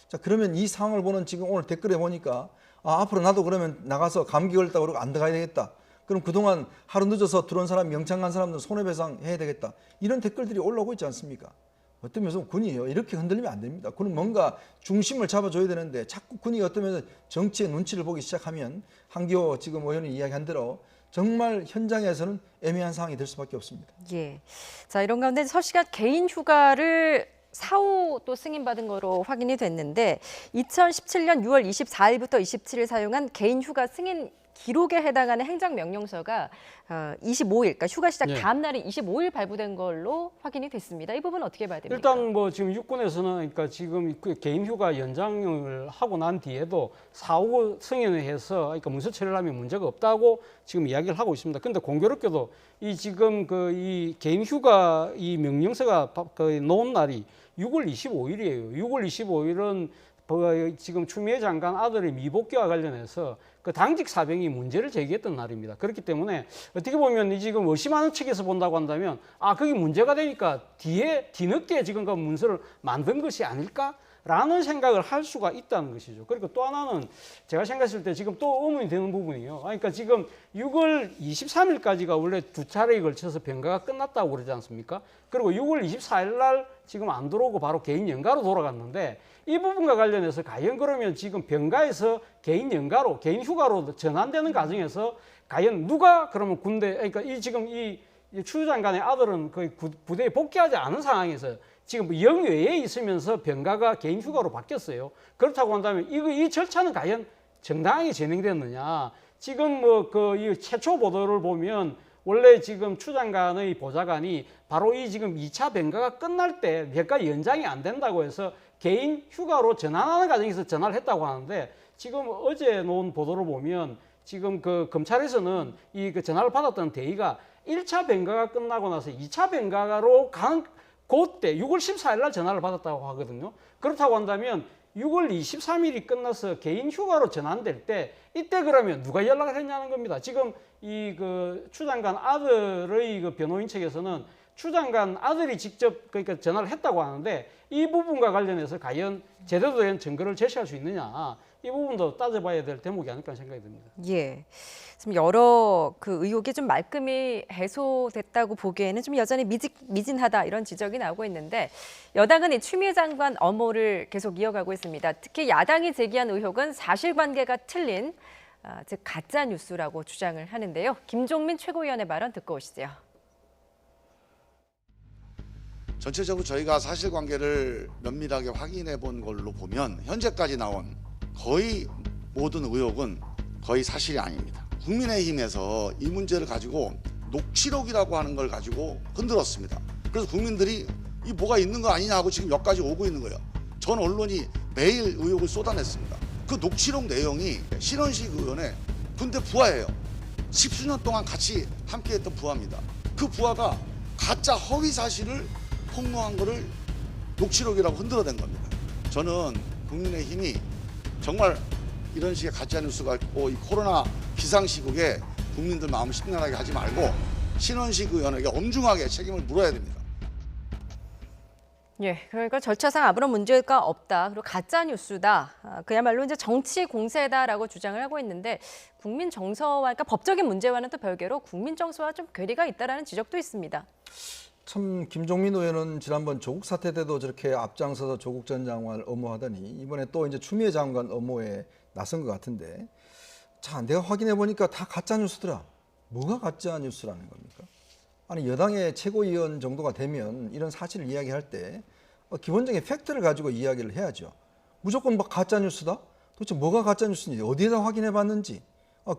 자, 그러면 이 상황을 보는 지금 오늘 댓글에 보니까 앞으로 나도 그러면 나가서 감기 걸렸다고 그러고 안 들어가야 되겠다. 그럼 그동안 하루 늦어서 들어온 사람, 영창 간 사람들 손해배상 해야 되겠다. 이런 댓글들이 올라오고 있지 않습니까? 어떤 면에서 군이요. 이렇게 흔들리면 안 됩니다. 군은 뭔가 중심을 잡아줘야 되는데 자꾸 군이 어떤 면에서 정치의 눈치를 보기 시작하면 한기호 지금 의원이 이야기한 대로 정말 현장에서는 애매한 상황이 될 수밖에 없습니다. 예. 자, 이런 가운데 서 씨가 개인 휴가를 4호 또 승인받은 거로 확인이 됐는데 2017년 6월 24일부터 27일 사용한 개인 휴가 승인 기록에 해당하는 행정명령서가 25일, 그러니까 휴가 시작 다음 날인 25일 발부된 걸로 확인이 됐습니다. 이 부분 어떻게 봐야 됩니까? 일단 뭐 지금 육군에서는 그러니까 지금 그 개인 휴가 연장을 하고 난 뒤에도 4호 승인을 해서 그러니까 문서 처리를 하면 문제가 없다고 지금 이야기를 하고 있습니다. 그런데 공교롭게도 이 지금 그 이 개인 휴가 이 명령서가 거의 놓은 날이 6월 25일이에요. 6월 25일은 지금 추미애 장관 아들의 미복귀와 관련해서 그 당직 사병이 문제를 제기했던 날입니다. 그렇기 때문에 어떻게 보면 이 지금 의심하는 측에서 본다고 한다면 그게 문제가 되니까 뒤늦게 지금 그 문서를 만든 것이 아닐까라는 생각을 할 수가 있다는 것이죠. 그리고 또 하나는 제가 생각했을 때 지금 또 의문이 되는 부분이에요. 그러니까 지금 6월 23일까지가 원래 2차례에 걸쳐서 병가가 끝났다고 그러지 않습니까? 그리고 6월 24일 날 지금 안 들어오고 바로 개인 연가로 돌아갔는데 이 부분과 관련해서 과연 그러면 지금 병가에서 개인 연가로, 개인 휴가로 전환되는 과정에서 과연 누가 그러면 군대, 그러니까 추 장관의 아들은 거의 부대에 복귀하지 않은 상황에서 지금 영외에 있으면서 병가가 개인 휴가로 바뀌었어요. 그렇다고 한다면 이 절차는 과연 정당하게 진행됐느냐? 지금 이 최초 보도를 보면 원래 지금 추 장관의 보좌관이 바로 이 지금 2차 병가가 끝날 때 병가 연장이 안 된다고 해서 개인 휴가로 전환하는 과정에서 전화를 했다고 하는데 지금 어제 놓은 보도를 보면 지금 그 검찰에서는 그 전화를 받았던 대의가 1차 병가가 끝나고 나서 2차 병가로 간 그때 6월 14일 날 전화를 받았다고 하거든요. 그렇다고 한다면 6월 23일이 끝나서 개인 휴가로 전환될 때 이때 그러면 누가 연락을 했냐는 겁니다. 지금 추 장관 아들의 그 변호인 측에서는 추 장관 아들이 직접 그러니까 전화를 했다고 하는데 이 부분과 관련해서 과연 제대로 된 증거를 제시할 수 있느냐 이 부분도 따져봐야 될 대목이 아닐까 생각이 듭니다. 예. 지금 여러 그 의혹이 좀 말끔히 해소됐다고 보기에는 좀 여전히 미진하다 이런 지적이 나오고 있는데 여당은 이 추미애 장관 엄호를 계속 이어가고 있습니다. 특히 야당이 제기한 의혹은 사실관계가 틀린 즉 가짜 뉴스라고 주장을 하는데요. 김종민 최고위원의 발언 듣고 오시죠. 전체적으로 저희가 사실관계를 면밀하게 확인해 본 걸로 보면 현재까지 나온 거의 모든 의혹은 거의 사실이 아닙니다. 국민의힘에서 이 문제를 가지고 녹취록이라고 하는 걸 가지고 흔들었습니다. 그래서 국민들이 이 뭐가 있는 거 아니냐 하고 지금 여기까지 오고 있는 거예요. 전 언론이 매일 의혹을 쏟아냈습니다. 그 녹취록 내용이 신원식 의원의 군대 부하예요. 10수년 동안 같이 함께했던 부하입니다. 그 부하가 가짜 허위 사실을 폭로한 거를 녹취록이라고 흔들어댄 겁니다. 저는 국민의힘이 정말 이런 식의 가짜뉴스가 있고 이 코로나 비상시국에 국민들 마음을 심란하게 하지 말고 신원식 의원에게 엄중하게 책임을 물어야 됩니다. 예, 그러니까 절차상 아무런 문제가 없다. 그리고 가짜 뉴스다. 그야말로 이제 정치 공세다라고 주장을 하고 있는데 국민 정서와 그러니까 법적인 문제와는 또 별개로 국민 정서와 좀 괴리가 있다라는 지적도 있습니다. 참 김종민 의원은 지난번 조국 사태 때도 저렇게 앞장서서 조국 전 장관을 엄호하더니 이번에 또 이제 추미애 장관 엄호에 나선 것 같은데, 자, 내가 확인해 보니까 다 가짜 뉴스더라. 뭐가 가짜 뉴스라는 겁니까? 아니, 여당의 최고위원 정도가 되면 이런 사실을 이야기할 때 기본적인 팩트를 가지고 이야기를 해야죠. 무조건 막 가짜 뉴스다? 도대체 뭐가 가짜 뉴스인지 어디에다 확인해 봤는지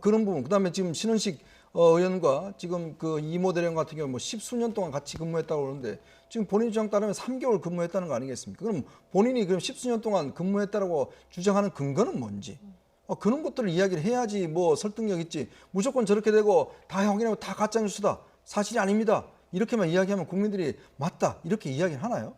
그런 부분. 그다음에 지금 신원식 의원과 지금 그 이모 대령 같은 경우 뭐 10수년 동안 같이 근무했다고 그러는데 지금 본인 주장 따르면 3개월 근무했다는 거 아니겠습니까? 그럼 본인이 그럼 10수년 동안 근무했다라고 주장하는 근거는 뭔지? 그런 것들을 이야기를 해야지 뭐 설득력 있지. 무조건 저렇게 되고 다 확인하면 다 가짜 뉴스다. 사실이 아닙니다. 이렇게만 이야기하면 국민들이 맞다. 이렇게 이야기를 하나요?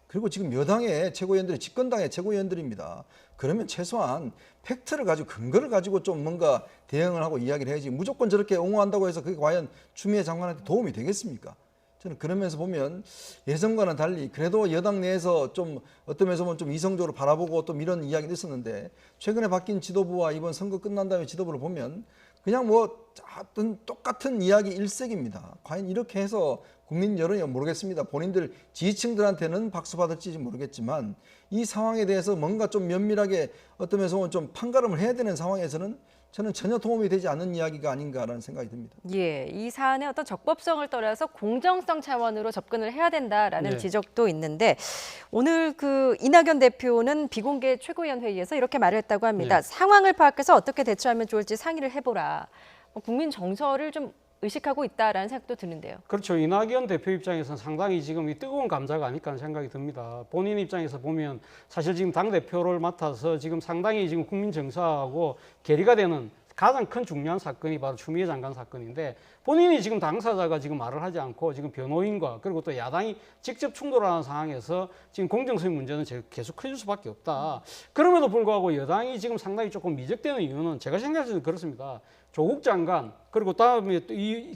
그리고 지금 여당의 최고위원들이 집권당의 최고위원들입니다. 그러면 최소한 팩트를 가지고 근거를 가지고 좀 뭔가 대응을 하고 이야기를 해야지 무조건 저렇게 옹호한다고 해서 그게 과연 추미애 장관한테 도움이 되겠습니까? 저는 그러면서 보면 예전과는 달리 그래도 여당 내에서 좀 어떤 면에서 보면 좀 이성적으로 바라보고 또 이런 이야기도 있었는데 최근에 바뀐 지도부와 이번 선거 끝난 다음에 지도부를 보면 그냥 뭐 똑같은 이야기 일색입니다. 과연 이렇게 해서 국민 여론이 모르겠습니다. 본인들 지지층들한테는 박수 받을지 모르겠지만 이 상황에 대해서 뭔가 좀 면밀하게 어떤 면에서 좀 판가름을 해야 되는 상황에서는 저는 전혀 도움이 되지 않는 이야기가 아닌가라는 생각이 듭니다. 예, 이 사안의 어떤 적법성을 떠나서 공정성 차원으로 접근을 해야 된다라는 지적도 있는데 오늘 그 이낙연 대표는 비공개 최고위원 회의에서 이렇게 말을 했다고 합니다. 상황을 파악해서 어떻게 대처하면 좋을지 상의를 해보라. 국민 정서를 좀 의식하고 있다라는 생각도 드는데요. 그렇죠. 이낙연 대표 입장에서는 상당히 지금 이 뜨거운 감자가 아닐까 하는 생각이 듭니다. 본인 입장에서 보면 사실 지금 당대표를 맡아서 지금 상당히 지금 국민 정서하고 괴리가 되는 가장 큰 중요한 사건이 바로 추미애 장관 사건인데 본인이 지금 당사자가 지금 말을 하지 않고 지금 변호인과 그리고 또 야당이 직접 충돌하는 상황에서 지금 공정성 문제는 계속 커질 수밖에 없다. 그럼에도 불구하고 여당이 지금 상당히 조금 미적되는 이유는 제가 생각할 때는 그렇습니다. 조국 장관 그리고 다음에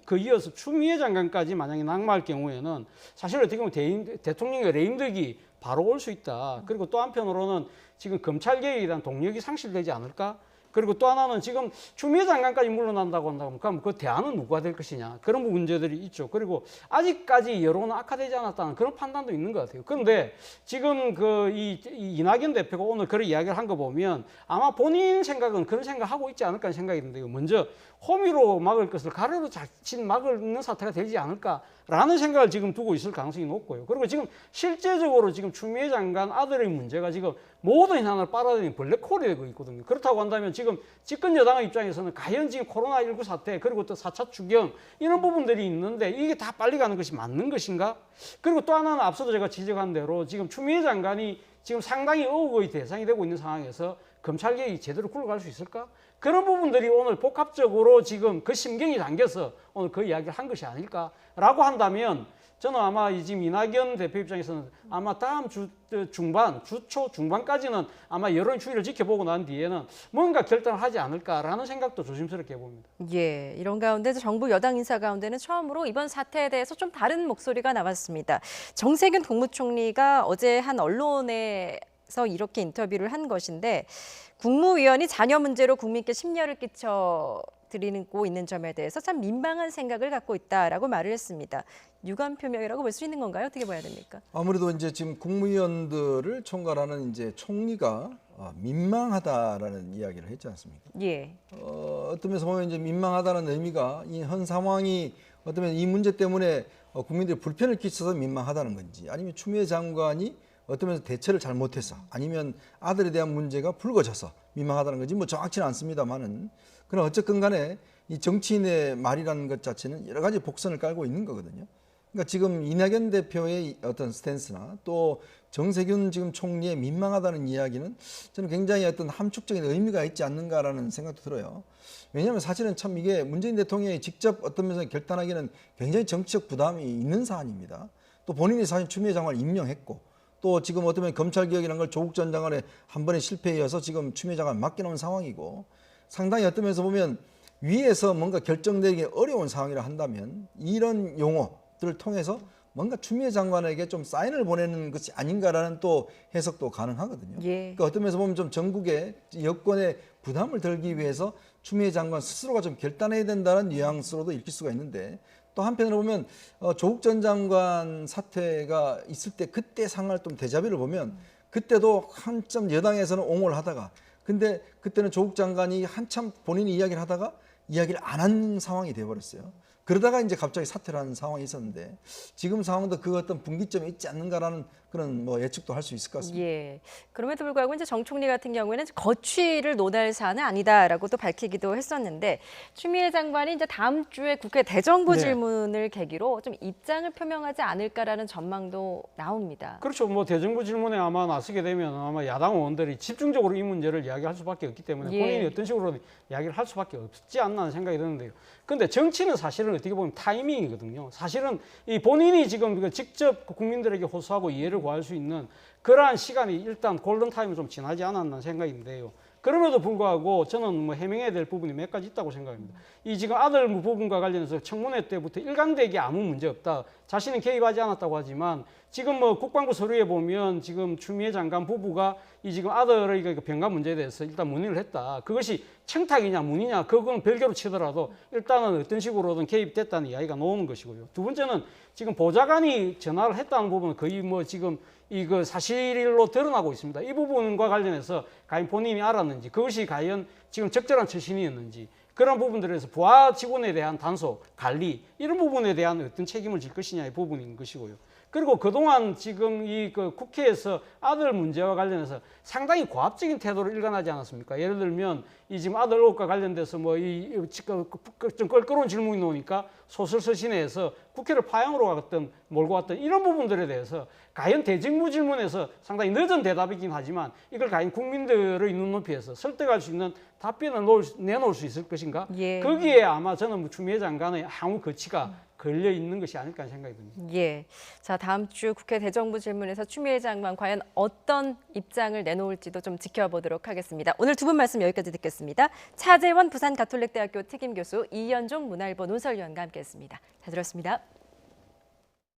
그 이어서 추미애 장관까지 만약에 낙마할 경우에는 사실 어떻게 보면 대통령의 레임덕이 바로 올 수 있다. 그리고 또 한편으로는 지금 검찰 개혁에 대한 동력이 상실되지 않을까? 그리고 또 하나는 지금 추미애 장관까지 물러난다고 한다면 그럼 그 대안은 누가 될 것이냐 그런 문제들이 있죠. 그리고 아직까지 여론은 악화되지 않았다는 그런 판단도 있는 것 같아요. 그런데 지금 이 이낙연 대표가 오늘 그런 이야기를 한 거 보면 아마 본인 생각은 그런 생각하고 있지 않을까 하는 생각이 드는데요. 먼저 호미로 막을 것을 가래로 자칫 막는 사태가 되지 않을까라는 생각을 지금 두고 있을 가능성이 높고요. 그리고 지금 실제적으로 지금 추미애 장관 아들의 문제가 지금 모든 현안을 빨아들이는 블랙홀이 되고 있거든요. 그렇다고 한다면 지금 집권 여당의 입장에서는 과연 지금 코로나19 사태 그리고 또 4차 추경 이런 부분들이 있는데 이게 다 빨리 가는 것이 맞는 것인가? 그리고 또 하나는 앞서도 제가 지적한 대로 지금 추미애 장관이 지금 상당히 의혹의 대상이 되고 있는 상황에서 검찰 개혁이 제대로 굴러갈 수 있을까? 그런 부분들이 오늘 복합적으로 지금 그 심경이 담겨서 오늘 그 이야기를 한 것이 아닐까라고 한다면 저는 아마 지금 이낙연 대표 입장에서는 아마 다음 주 초 중반까지는 아마 여론 추이를 지켜보고 난 뒤에는 뭔가 결단을 하지 않을까라는 생각도 조심스럽게 해봅니다. 예, 이런 가운데 정부 여당 인사 가운데는 처음으로 이번 사태에 대해서 좀 다른 목소리가 나왔습니다. 정세균 국무총리가 어제 한 언론에서 이렇게 인터뷰를 한 것인데 국무위원이 자녀 문제로 국민께 심려를 끼쳐드리고 있는 점에 대해서 참 민망한 생각을 갖고 있다라고 말을 했습니다. 유감 표명이라고 볼 수 있는 건가요? 어떻게 봐야 됩니까? 아무래도 이제 지금 국무위원들을 총괄하는 이제 총리가 민망하다라는 이야기를 했지 않습니까? 예. 어떤 면에서 보면 이제 민망하다는 의미가 이 현 상황이 어떤 면 이 문제 때문에 국민들이 불편을 끼쳐서 민망하다는 건지 아니면 추미애 장관이 어떤 면에서 대처를 잘못해서 아니면 아들에 대한 문제가 불거져서 민망하다는 건지 뭐 정확치는 않습니다만은 그러나 어쨌든 간에 이 정치인의 말이라는 것 자체는 여러 가지 복선을 깔고 있는 거거든요. 그러니까 지금 이낙연 대표의 어떤 스탠스나 또 정세균 지금 총리의 민망하다는 이야기는 저는 굉장히 어떤 함축적인 의미가 있지 않는가라는 생각도 들어요. 왜냐하면 사실은 참 이게 문재인 대통령이 직접 어떤 면에서 결단하기는 굉장히 정치적 부담이 있는 사안입니다. 또 본인이 사실 추미애 장관을 임명했고 또 지금 어떤 면에 검찰개혁이라는 걸 조국 전 장관의 한 번의 실패이어서 지금 추미애 장관을 맡겨놓은 상황이고 상당히 어떤 면에서 보면 위에서 뭔가 결정되기 어려운 상황이라 한다면 이런 용어들을 통해서 뭔가 추미애 장관에게 좀 사인을 보내는 것이 아닌가라는 또 해석도 가능하거든요. 예. 그러니까 어떤 면에서 보면 좀 전국의 여권의 부담을 덜기 위해서 추미애 장관 스스로가 좀 결단해야 된다는 뉘앙스로도 읽힐 수가 있는데, 또 한편으로 보면 조국 전 장관 사태가 있을 때 그때 상황을 좀 데자뷰를 보면 그때도 한참 여당에서는 옹호를 하다가, 근데 그때는 조국 장관이 한참 본인이 이야기를 하다가 이야기를 안 한 상황이 돼버렸어요. 그러다가 이제 갑자기 사퇴를 하는 상황이 있었는데, 지금 상황도 그 어떤 분기점이 있지 않는가라는 그런 뭐 예측도 할 수 있을 것 같습니다. 예. 그럼에도 불구하고 이제 정 총리 같은 경우에는 거취를 논할 사안은 아니다라고 또 밝히기도 했었는데, 추미애 장관이 이제 다음 주에 국회 대정부 네. 질문을 계기로 좀 입장을 표명하지 않을까라는 전망도 나옵니다. 그렇죠. 뭐 대정부 질문에 아마 나서게 되면 아마 야당 의원들이 집중적으로 이 문제를 이야기할 수밖에 없기 때문에 예. 본인이 어떤 식으로 이야기를 할 수밖에 없지 않나 하는 생각이 드는데요. 근데 정치는 사실은 어떻게 보면 타이밍이거든요. 사실은 이 본인이 지금 직접 국민들에게 호소하고 이해를 구할 수 있는 그러한 시간이 일단 골든타임은 좀 지나지 않았나 생각인데요. 그럼에도 불구하고 저는 뭐 해명해야 될 부분이 몇 가지 있다고 생각합니다. 이 지금 아들 부분과 관련해서 청문회 때부터 일관되게 아무 문제 없다, 자신은 개입하지 않았다고 하지만, 지금 뭐 국방부 서류에 보면 지금 추미애 장관 부부가 이 지금 아들의 병가 문제에 대해서 일단 문의를 했다. 그것이 청탁이냐 문의냐 그건 별개로 치더라도 일단은 어떤 식으로든 개입됐다는 이야기가 나오는 것이고요. 두 번째는 지금 보좌관이 전화를 했다는 부분은 거의 뭐 지금 이거 사실로 드러나고 있습니다. 이 부분과 관련해서 과연 본인이 알았는지, 그것이 과연 지금 적절한 처신이었는지, 그런 부분들에서 부하 직원에 대한 단속, 관리 이런 부분에 대한 어떤 책임을 질 것이냐의 부분인 것이고요. 그리고 그동안 지금 이 국회에서 아들 문제와 관련해서 상당히 고압적인 태도를 일관하지 않았습니까? 예를 들면 이 지금 아들 의혹과 관련돼서 뭐 좀 껄끄러운 질문이 나오니까 소설서신에서 국회를 파행으로 몰고 갔던 이런 부분들에 대해서 과연 대정부 질문에서 상당히 늦은 대답이긴 하지만 이걸 과연 국민들의 눈높이에서 설득할 수 있는 답변을 내놓을 수 있을 것인가? 예. 거기에 아마 저는 뭐 추미애 장관의 향후 거치가 걸려 있는 것이 아닐까 생각이 듭니다. 예. 자, 다음 주 국회 대정부 질문에서 추미애 장관 과연 어떤 입장을 내놓을지도 좀 지켜보도록 하겠습니다. 오늘 두 분 말씀 여기까지 듣겠습니다. 차재원 부산가톨릭대학교 특임교수, 이현종 문화일보 논설위원과 함께했습니다. 잘 들었습니다.